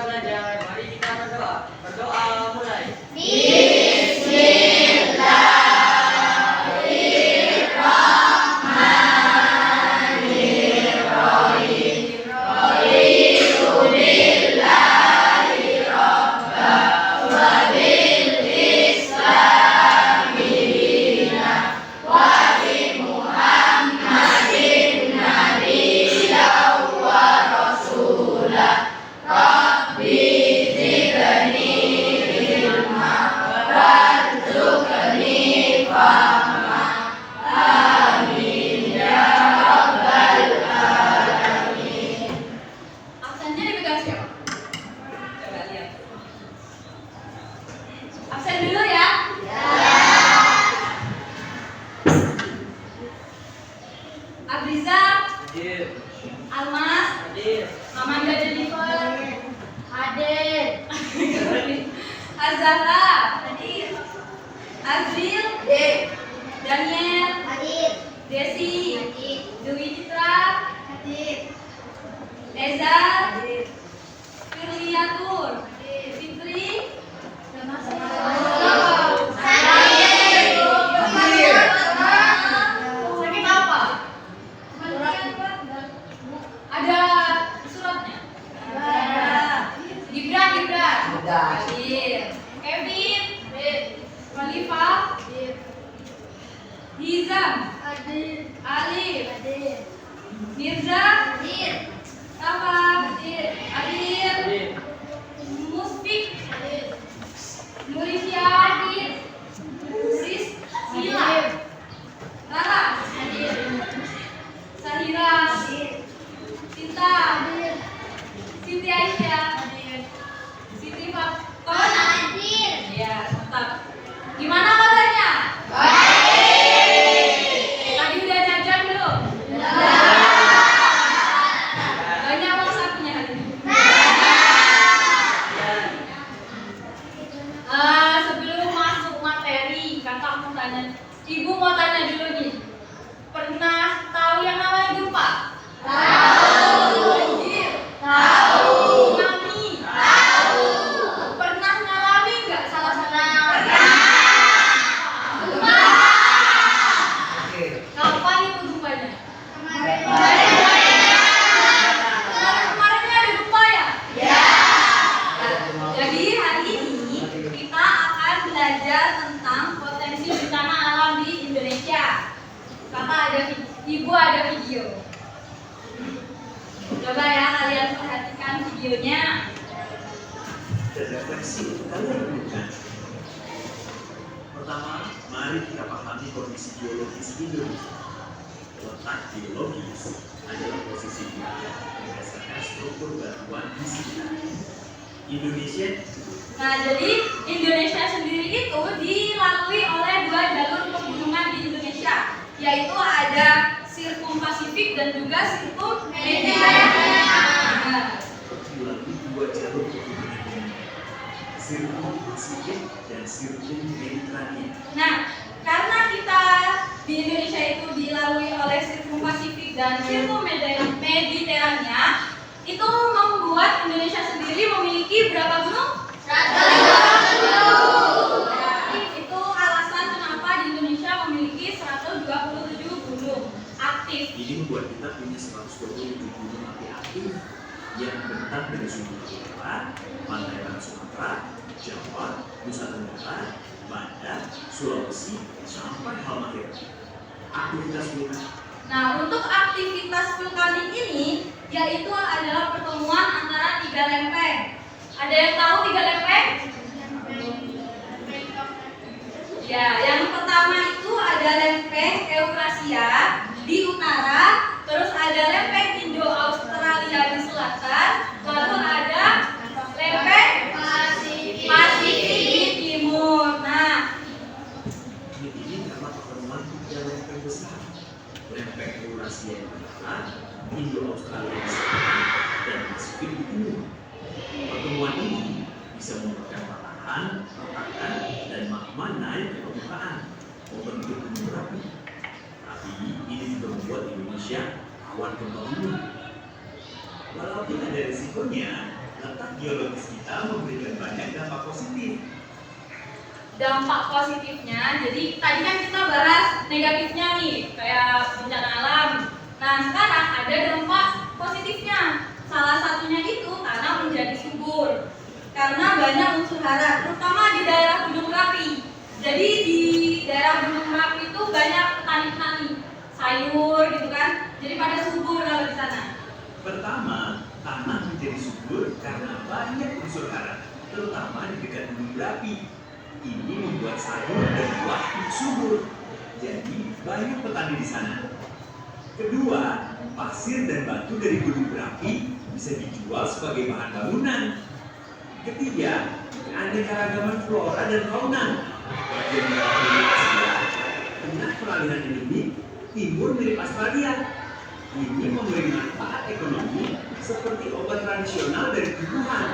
belajar, mari kita berdoa. Berdoa mulai. Absennya dipegang siapa? Coba lihat. Absen dulu ya. Abriza, Hadir. Almas, Hadir. Amanda Jennifer, hadir. Azara, hadir. Azril, hadir. Daniel, hadir. Desi, hadir. Dewi Citra, hadir. Eza, hadir. Firliatur, hadir. Fitri, sakit apa? Ada suratnya? Gibran, hadir. Kevin, Khalifah, Hizam, Alif, Mirza, Rafa, Adil, Hadir. Musfik, Nurisya, Nuris, Sila, Rara, Sahira, Sinta, Siti Aisyah, Siti Faton, ya, mantap. Gimana kabarnya? Tadi udah jajan belum? Banyak uang sakunya hari ini. Sebelum masuk materi, kakak mau tanya, ibu mau tanya dulu nih. Pernah tahu yang namanya gempa? Banjir? Tsunami? Pernah ngalami nggak salah satu? Gempa? Kapan itu gempanya? Kemarin-kemarinnya ada gempa ya? Jadi hari ini kita akan belajar tentang potensi bencana alam di Indonesia. Ibu ada video. Coba ya kalian perhatikan videonya. Dan refleksi untuk kalian lakukan. Pertama, mari kita pahami kondisi geologis Indonesia. Letak geologis adalah posisi bumi berdasarkan struktur batuan di sekitar Indonesia. Nah, jadi Indonesia sendiri itu dilalui oleh dua jalur pegunungan di Indonesia, yaitu ada Sirkum Pasifik dan juga Sirkum Mediterania. Melalui dua jalur pegunungan ini, Sirkum Pasifik dan Sirkum Mediterania. Nah, karena kita di Indonesia itu dilalui oleh Sirkum Pasifik dan Sirkum Mediterania, itu membuat Indonesia sendiri memiliki berapa gunung? 127 gunung. Itu alasan kenapa di Indonesia memiliki 127 gunung aktif. Ini membuat kita punya 127 gunung api aktif yang bentang dari sumber Jawa, pantai barat Sumatera, Jawa, Nusa Tenggara, Banda, Sulawesi, sampai Halmahera. Aktivitas vulkanik. Nah, untuk aktivitas vulkanik ini yaitu adalah pertemuan antara tiga lempeng. Ada yang tahu tiga lempeng? Ya, yang pertama itu ada lempeng Eurasia di utara, terus ada lempeng Indo-Australia di selatan, lalu ada lempeng Pasifik di timur. Nah, Ini karena pertemuan tiga lempeng besar. Lempeng Eurasia di utara, Indo-Australia di selatan, dan Pasifik di timur. Pertemuan ini bisa menyebabkan patahan, retakan, dan magma naik ke permukaan, membentuk gunung berapi. Tapi ini juga membuat Indonesia rawan gempa bumi. Walaupun ada risikonya, letak biologis kita memberikan banyak dampak positif. Dampak positifnya, jadi tadi kan kita bahas negatifnya nih, kayak bencana alam. Nah, sekarang ada dampak positifnya. Salah satunya itu tanah menjadi subur. Karena banyak unsur hara, terutama di daerah Gunung Merapi. Jadi di daerah Gunung Merapi itu banyak petani-petani sayur gitu kan. Jadi pada subur kalau di sana. Pertama, tanah menjadi subur karena banyak unsur hara, terutama di dekat Gunung Merapi. Ini membuat sayur dan buah subur. Jadi banyak petani di sana. Kedua, pasir dan batu dari Gunung Merapi bisa dijual sebagai bahan bangunan. Ketiga, keanekaragaman flora dan fauna. Bagian barat dari Asia, tengah peralihan endemik, timur mirip Australia. Ini memberi manfaat ekonomi seperti obat tradisional dari tumbuhan.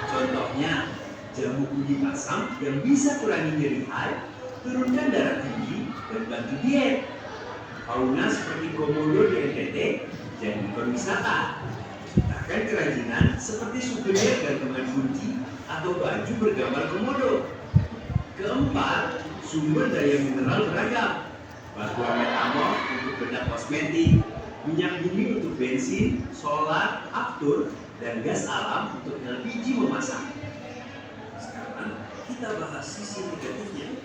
Contohnya, jamu kunyit asam yang bisa kurangi nyeri hati, turunkan darah tinggi, dan bantu diet. Fauna seperti komodo di NTT jadi ikon wisata. Ciptakan kerajinan seperti souvenir gantungan kunci atau baju bergambar komodo. Keempat, sumber daya mineral beragam. Batuan metamor untuk bedak kosmetik, minyak bumi untuk bensin, solar, aftur, dan gas alam untuk LPG memasak. Sekarang kita bahas sisi negatifnya,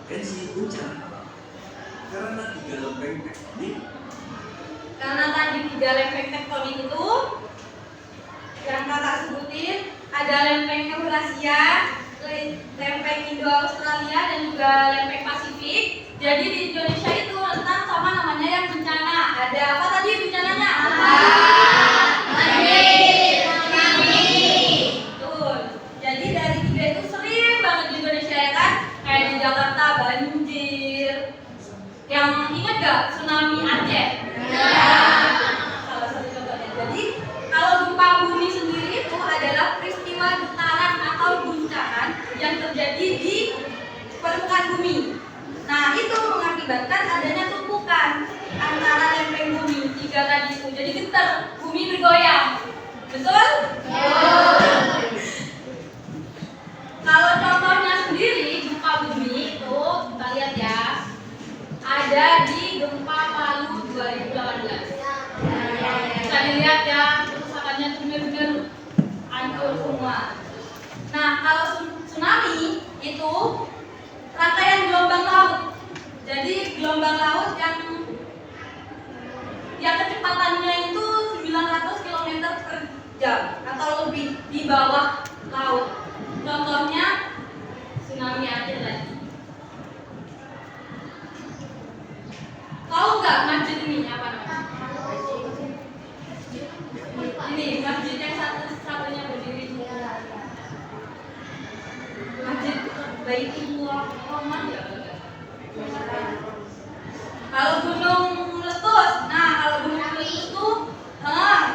potensi bencana alam. Karena tiga lempeng tektonik. Karena tadi 3 lempeng tektonik itu yang kakak sebutin, ada lempeng Eurasia, lempeng Indo-Australia, dan juga lempeng Pasifik. Jadi di Indonesia itu rentan sama namanya yang bencana. Ada apa tadi bencananya? Tsunami. Betul. Jadi dari 3 itu sering banget di Indonesia ya kan? Kayak di Jakarta banjir. Yang ingat gak tsunami Aceh? Salah satu contohnya. Jadi kalau gempa bumi sendiri itu adalah peristiwa getaran atau guncangan yang terjadi di permukaan bumi. Nah, itu mengakibatkan adanya tumpukan antara lempeng bumi 3 tadi itu. Jadi getar, bumi bergoyang. Betul? Kalau contohnya sendiri gempa bumi itu kita lihat ya. Ada di gempa Palu 2018. Bisa dilihat ya, kerusakannya tuh benar-benar hancur semua. Nah, kalau tsunami itu rangkaian gelombang laut. Jadi gelombang laut yang kecepatannya itu 900 km per jam atau lebih di bawah laut. Contohnya tsunami Aceh tadi. Tahu nggak masjid ini apa namanya? Ini masjid yang satu-satunya berdiri. Masjid Baitullah Rahman ya. Kalau gunung meletus, nah kalau gunung meletus itu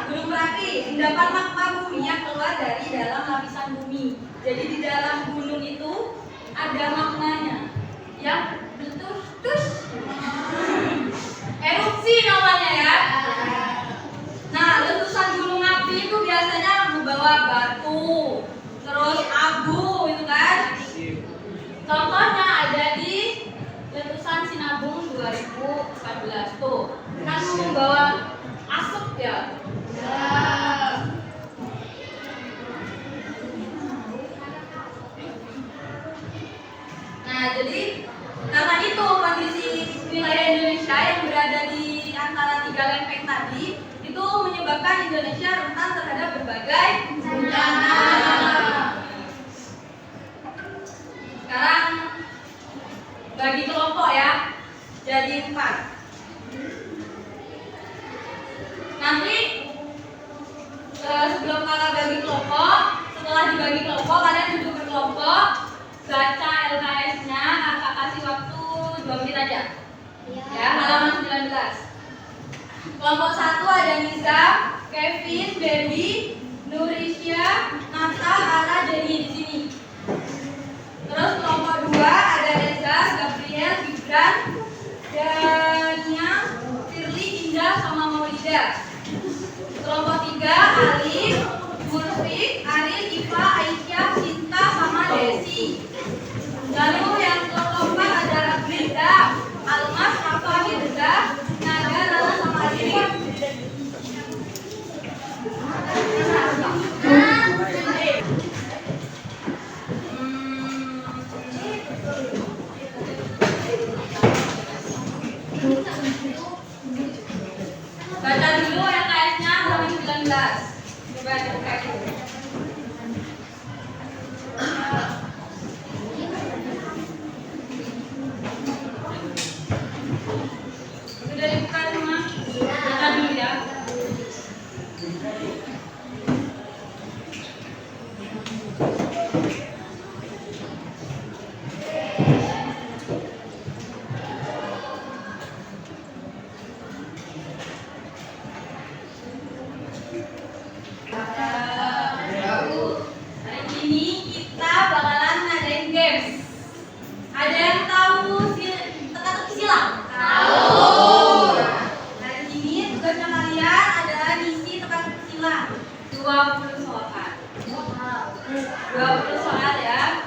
gunung Merapi, endapan magma bumi yang keluar dari dalam lapisan bumi. Jadi di dalam gunung itu ada magmanya yang meletus. Erupsi namanya ya. Nah, letusan gunung api itu biasanya membawa batu, terus abu itu kan. Contohnya ada di letusan Sinabung 2014 tuh, kan membawa asap ya. Nah, jadi karena itu kondisi wilayah Indonesia yang berada di antara 3 lempeng tadi itu menyebabkan Indonesia rentan terhadap berbagai bencana. Sekarang bagi kelompok ya, jadi 4. Nanti sebelum kakak bagi kelompok, setelah dibagi kelompok kalian duduk berkelompok, baca LKS-nya, kakak kasih waktu 2 menit aja. Ya, halaman 19. Kelompok 1 ada Nisa, Kevin, Baby, Nurisha, Nata, Ara, Jenny di sini. Terus kelompok 2 ada Reza, Gabriel, Gibran, Dania, Firly, Indah, sama Maulida. Kelompok 3 Alif, Murfik, Aril, Desi. Lalu yang keempat adalah Brenda, Almas, Rafa, Mirza, Naga, Lala, sama Adiri. Baca dulu LKS-nya halaman 19. Coba dibuka dulu. Sudah dibuka semua? Baca dulu ya. Hari ini kita bakalan ngadain games. Ada yang tahu teka-teki silang? Tahu. Hari ini tugasnya kalian adalah ngisi teka-teki silang 20 soal. 20 soal ya.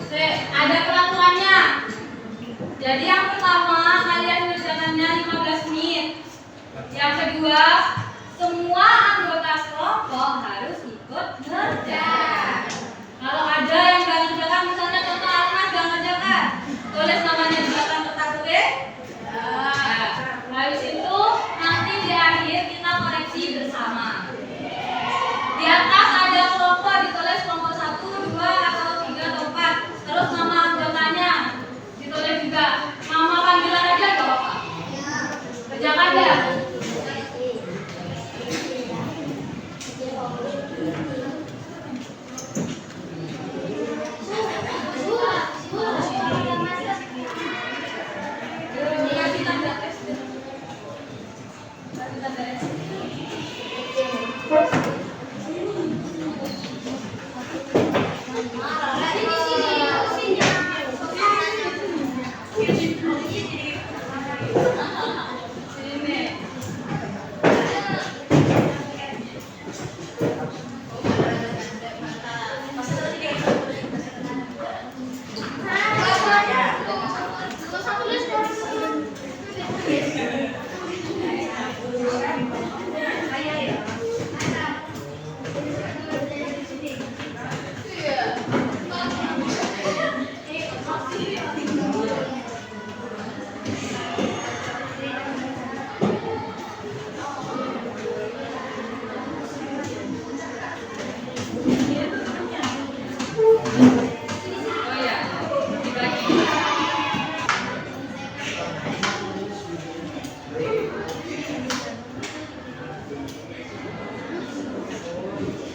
Oke, ada peraturannya. Jadi yang pertama kalian kerjakannya 15 menit. Yang kedua, semua anggota kelompok harus ikut ngerjakan. Kalau ada yang nggak ngerjakan, misalnya contoh Almas nggak ngerjakan, tulis namanya di belakang kertas, oke? Nah, habis itu nanti di akhir kita koreksi bersama. Di atas ada kelompok, ditulis kelompok 1, 2, atau 3, atau 4. Terus nama anggotanya ditulis juga. Nama panggilan aja gak apa-apa. Kerjakan ya. Dikasih tanda tes. Kasih tanda tes.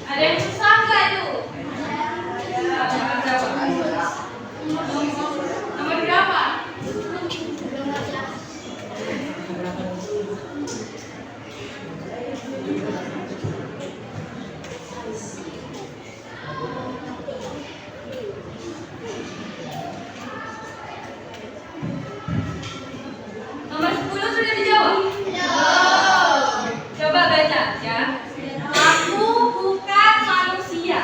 Ada yang susah nggak itu? Nomor berapa? Nomor 10 sudah dijawab? Coba baca ya. Aku bukan manusia.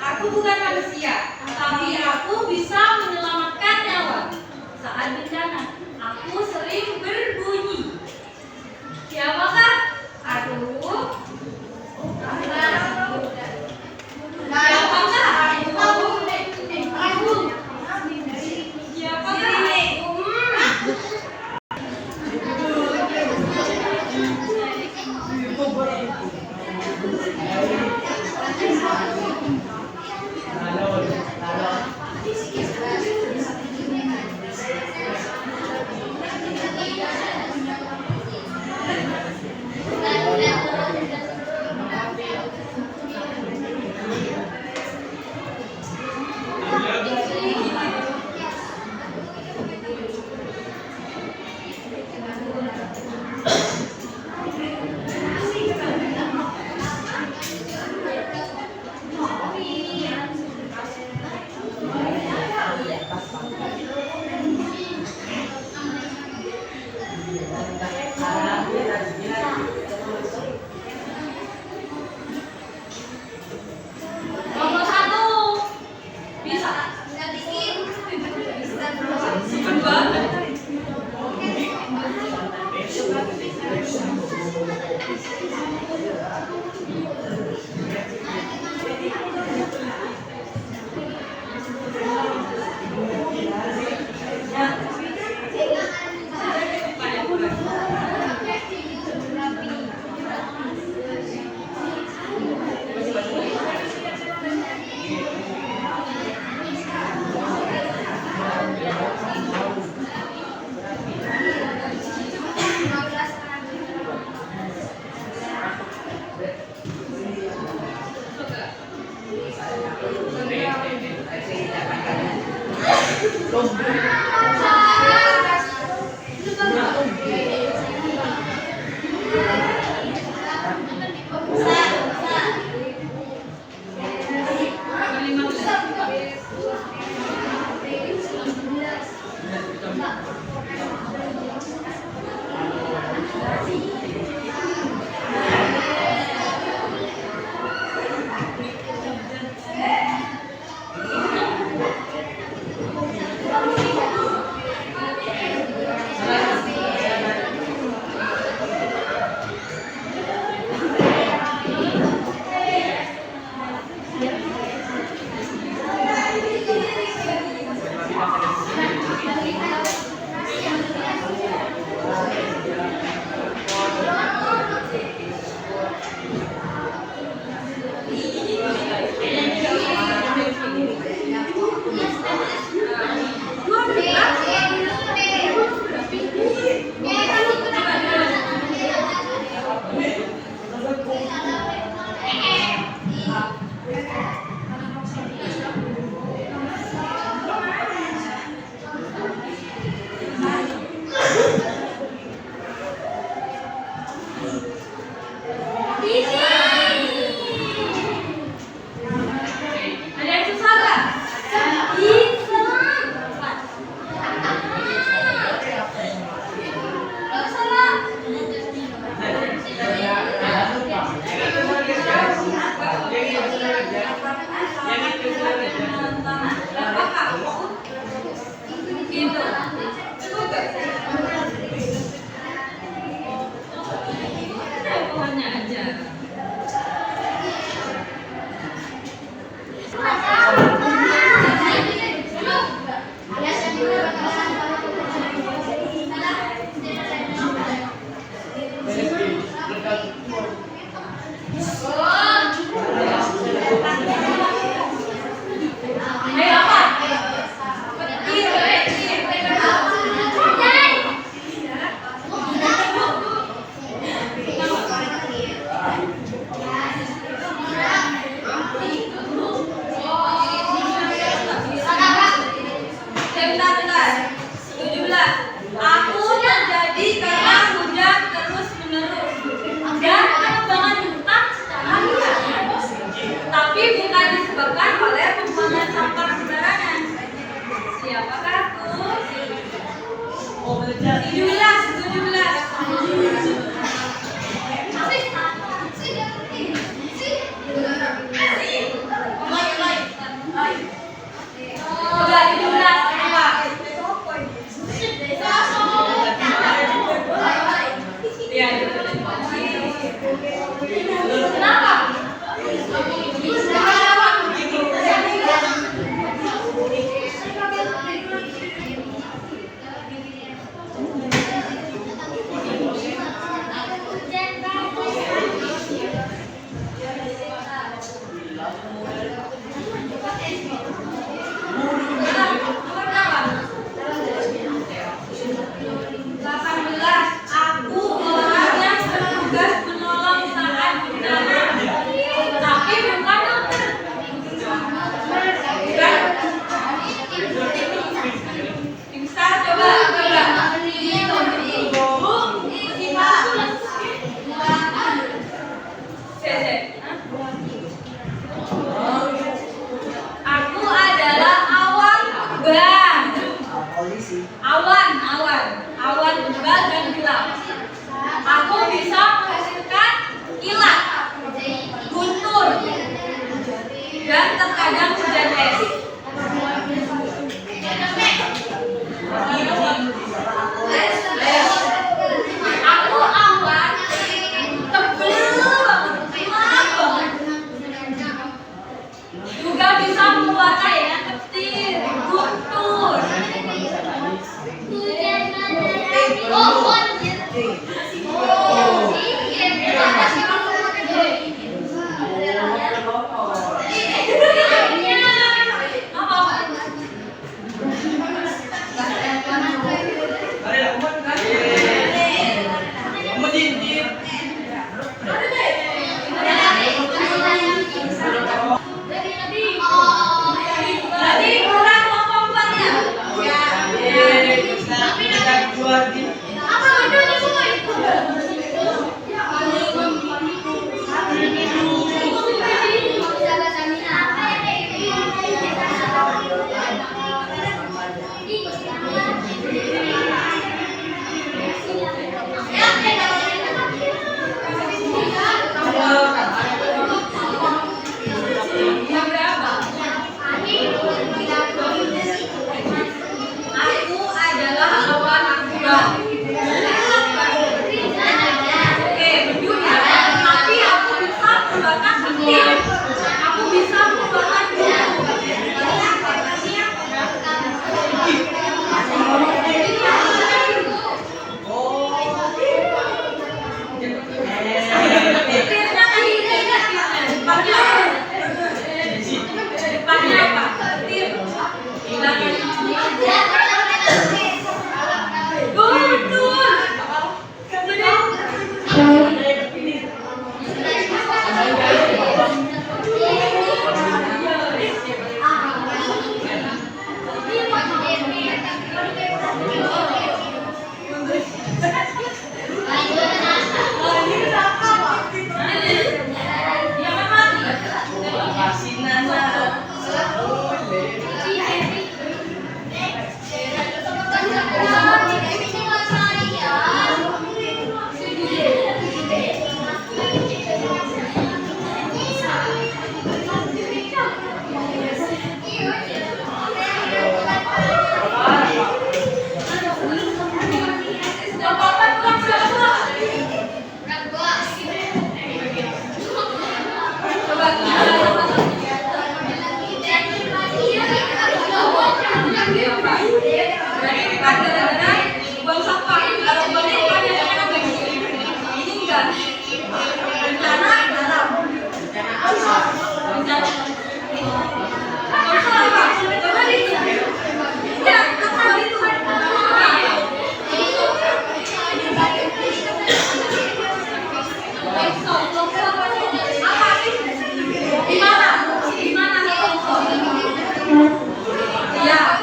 Aku bukan manusia, tapi aku bisa menyelamatkan nyawa saat bencana. Aku sering berbunyi. Siapakah? Aku.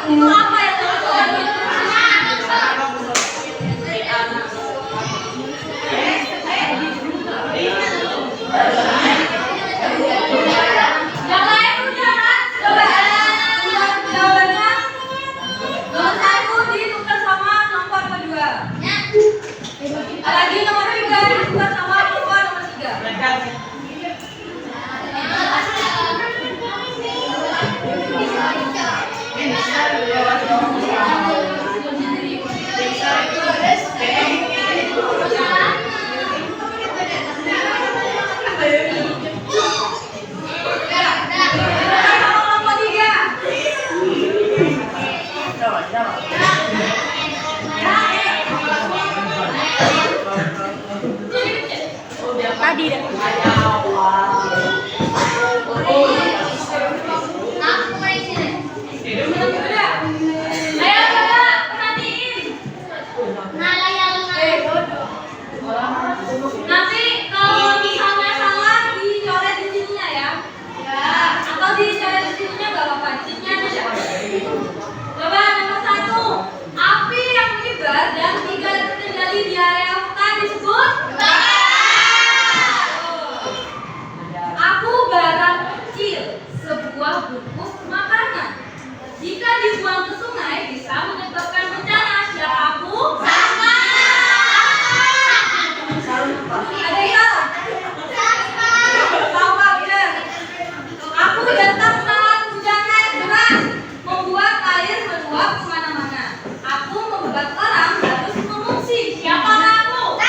Itu apa yang terjadi? Yang lain udah kan? Coba jawabannya. Nomor 1 ditukar sama nomor kedua. Lagi nomor 3 ditukar sama nomor 3. Tadi deh. Ayo coba perhatiin. Nanti kalau misalnya salah dicoret di sininya ya. Atau dicoret di sininya nggak apa-apa. Di sininya aja. Coba nomor 1. Api yang menyebar dan tidak terkendali di area hutan disebut aku barang kecil, sebuah bungkus makanan. Jika dibuang ke sungai bisa menyebabkan bencana. Siapa aku? Ada yang salah? Benar. Aku datang saat hujannya deras, membuat air meluap kemana-mana. Aku membuat orang harus mengungsi. Siapa aku?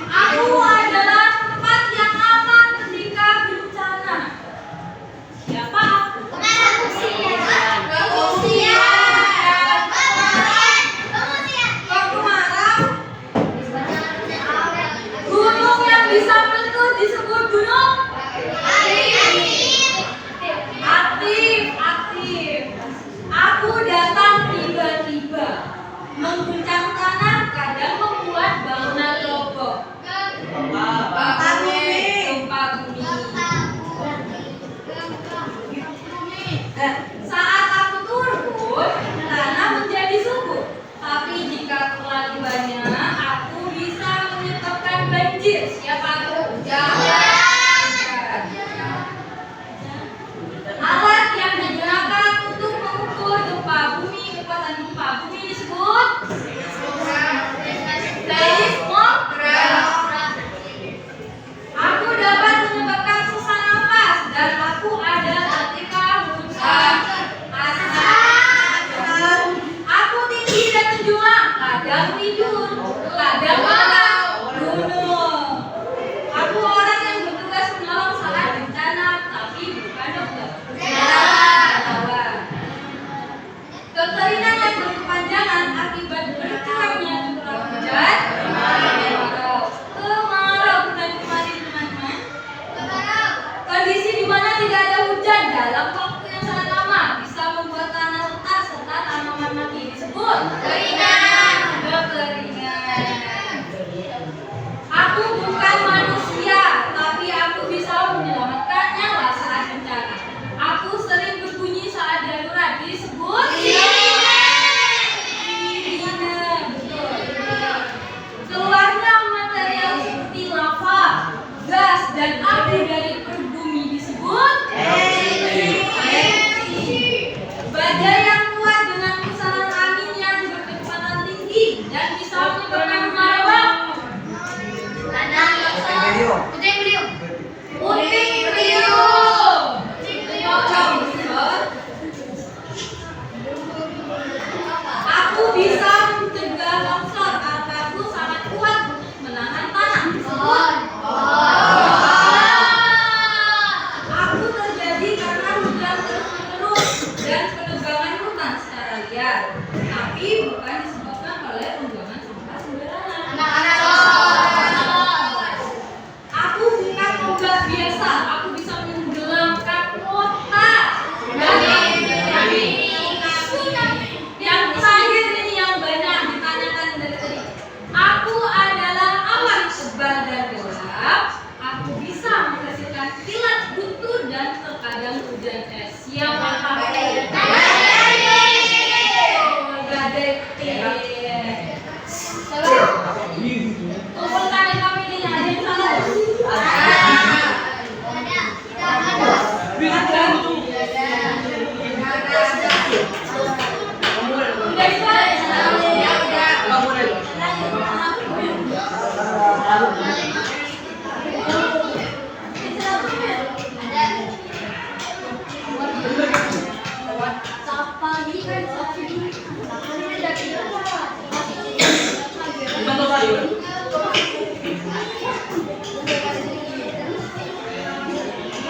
Aku adalah tempat yang aman ketika bencana. Siapa aku? Kok kemarau? Gunung yang bisa meletus disebut gunung aktif. Aku datang tiba-tiba, mengguncang tanah, kadang membuat bangunan roboh. Gempa bumi. Saat aku turun, tanah menjadi subur. Tapi jika terlalu banyak, aku bisa menyebabkan banjir. Siapa aku? Alat yang digunakan untuk mengukur gempa bumi, kekuatan gempa bumi disebut seismograf. Aku dapat menyebabkan sesak nafas dan aku ada ketika hujan. Aku tinggi dan menjulang, kadang tidur, kadang gunung. Aku orang yang bertugas menolong saat bencana, tapi bukan dokter. Kekeringan yang berkepanjangan akibat berkurangnya curah hujan. Kemarau bukan kemarin teman-teman. Kondisi di mana tidak ada hujan dalam waktu yang sangat lama bisa membuat tanah retak serta tanaman mati disebut kekeringan. Aku bukan manusia, tapi aku bisa menyelamatkan nyawa saat bencana. Aku sering berbunyi saat darurat disebut sirine. Betul. Keluarnya material seperti lava, gas, dan api dari perut bumi disebut erupsi. Badai yang kuat dengan pusaran angin yang berkecepatan tinggi dan bisa menyebabkan kemarau. Puting beliung. Aku bisa mencegah longsor karena aku sangat kuat untuk menahan tanah. Aku terjadi karena hujan terus-menerus dan penebangan hutan secara liar, tapi bukan disebabkan oleh pembuangan sampah sembarangan. Aku bukan ombak biasa, aku bisa menenggelamkan kota. Yang terakhir ini yang banyak ditanyakan dari tadi. Aku adalah awan tebal dan gelap. Aku bisa menghasilkan kilat guntur dan terkadang hujan es. Yang apa? Detektif. Kumpulkan familinya, ada yang salah. Udah bisa?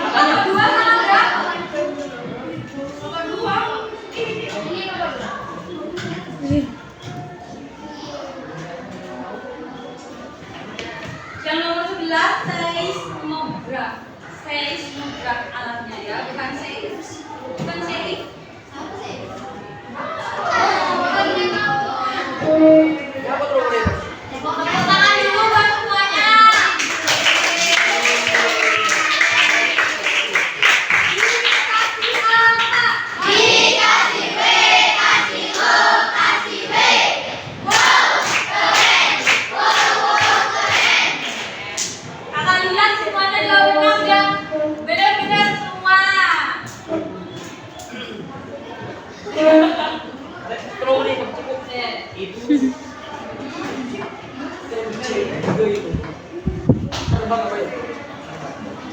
Nomor 2 sama berapa? Nomor 2. Ini nomor berapa? Yang nomor 11 seismograf. Seismograf alatnya ya, bukan seis. Bukan seis. Tepuk tangan dulu buat semuanya. Kakak lihat semuanya jawabnya udah benar-benar semua.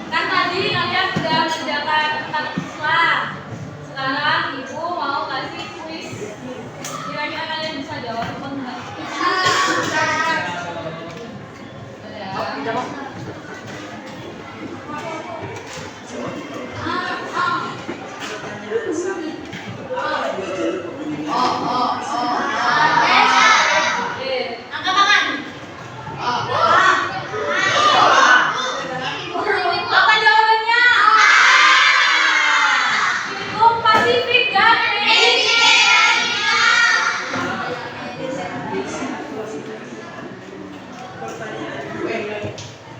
Kan tadi kalian sudah mengerjakan tentang Islam. Sekarang ibu mau kasih kuis. Kira-kira kalian bisa jawab apa enggak? Angkat tangan. Apa jawabannya? Itu Pasifik dan Mediterania. Pertanyaan gue,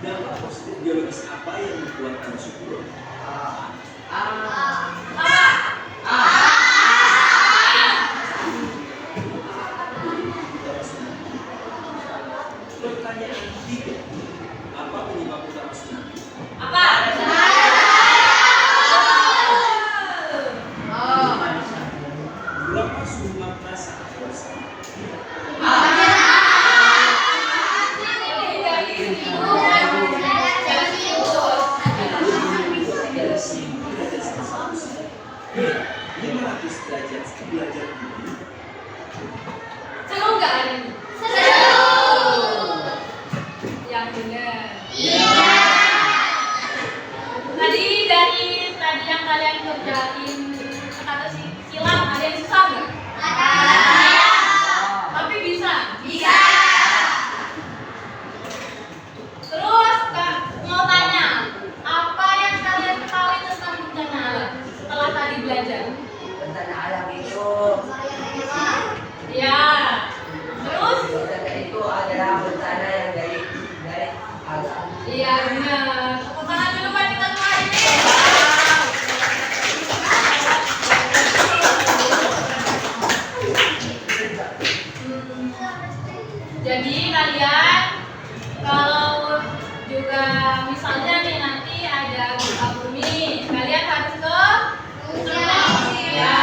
dampak positif biologis apa yang membuat Anda subur? Pertanyaan ketiga, apa penyebab utama tsunami? Apa? Berapa suhu makna saat puasa? Derajat 500 derajat belajar ini. Seru nggak hari ini? Yang benar. Tadi yang kalian kerjain kata silang ada yang susah nggak? Tapi bisa. Terus Kak, mau tanya, apa yang kalian ketahui tentang bencana alam setelah tadi belajar? Bencana alam itu Ya. Terus? bencana itu adalah bencana yang dari alam. Iya benar. Tepuk tangan dulu buat kita semua ini. Jadi kalian kalau juga misalnya nih nanti ada gempa bumi, kalian harus ke ya,